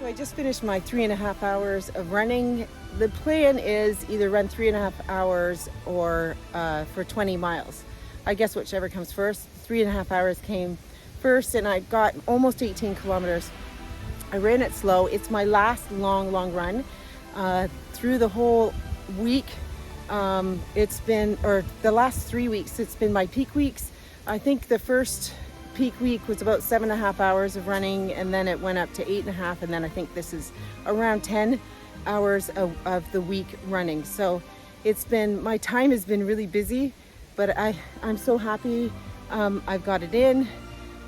So I just finished my 3.5 hours of running. The plan is either run 3.5 hours or for 20 miles. I guess whichever comes first. 3.5 hours came first and I got almost 18 kilometers. I ran it slow. It's my last long run. Through the whole week, it's been, or the last 3 weeks, it's been my peak weeks. I think the first peak week was about 7.5 hours of running, and then it went up to 8.5, and then I think this is around 10 hours of the week running. So it's been, my time has been really busy, but I'm so happy I've got it in.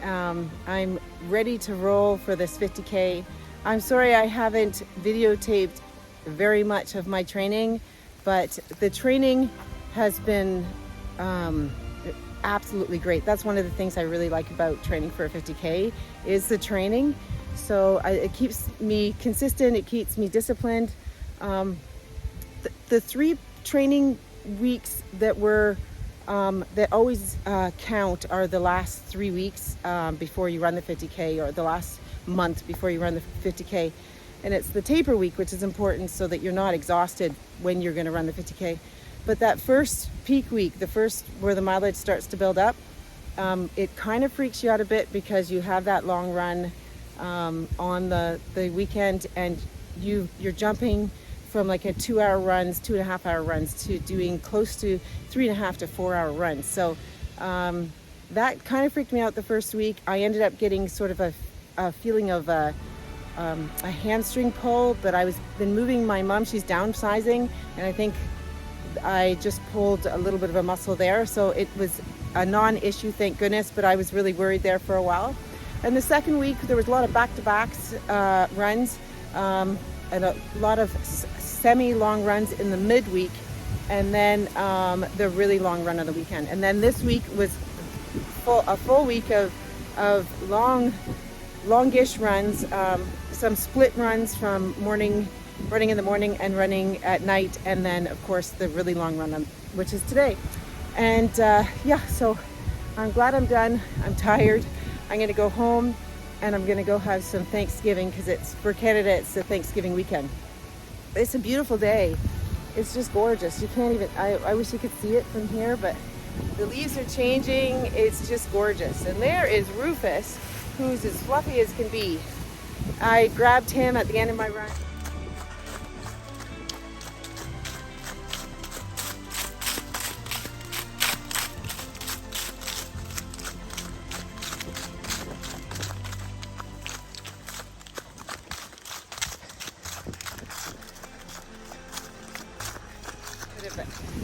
I'm ready to roll for this 50K. I'm sorry I haven't videotaped very much of my training, but the training has been absolutely great. That's one of the things I really like about training for a 50K is the training. So it keeps me consistent, it keeps me disciplined. The 3 training weeks that were that always count are the last 3 weeks before you run the 50K, or the last month before you run the 50K. And it's the taper week, which is important so that you're not exhausted when you're going to run the 50K. But that first peak week, the first where the mileage starts to build up, it kind of freaks you out a bit because you have that long run on the weekend, and you're jumping from like a 2-hour runs, 2.5-hour runs, to doing close to 3.5 to 4-hour runs. So that kind of freaked me out the first week. I ended up getting sort of a feeling of a hamstring pull, but I was been moving my mom. She's downsizing, and I think I just pulled a little bit of a muscle there. So it was a non-issue, thank goodness, but I was really worried there for a while. And the second week, there was a lot of back-to-backs runs, and a lot of semi-long runs in the midweek, and then the really long run on the weekend. And then this week was a full week of longish runs, some split runs from running in the morning and running at night, and then of course the really long run, which is today. And yeah, so I'm glad I'm done. I'm tired. I'm gonna go home and I'm gonna go have some Thanksgiving, because it's, for Canada, it's the Thanksgiving weekend. It's a beautiful day. It's just gorgeous. You can't even, I wish you could see it from here, but the leaves are changing. It's just gorgeous. And there is Rufus, who's as fluffy as can be. I grabbed him at the end of my run.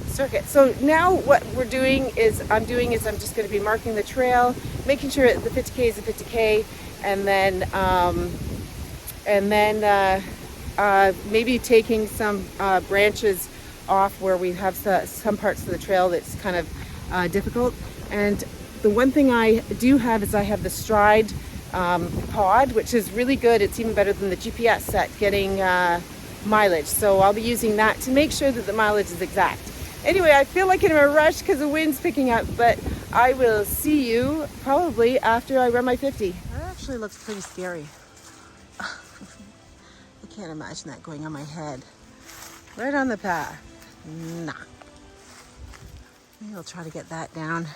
Circuit. So now what we're doing is, I'm just going to be marking the trail, making sure the 50K is a 50K, and then maybe taking some branches off where we have some parts of the trail that's kind of difficult. And the one thing I do have is I have the Stride pod, which is really good. It's even better than the GPS at getting mileage. So I'll be using that to make sure that the mileage is exact. Anyway, I feel like I'm in a rush because the wind's picking up, but I will see you probably after I run my 50. That actually looks pretty scary. I can't imagine that going on my head. Right on the path. Nah. Maybe I'll try to get that down.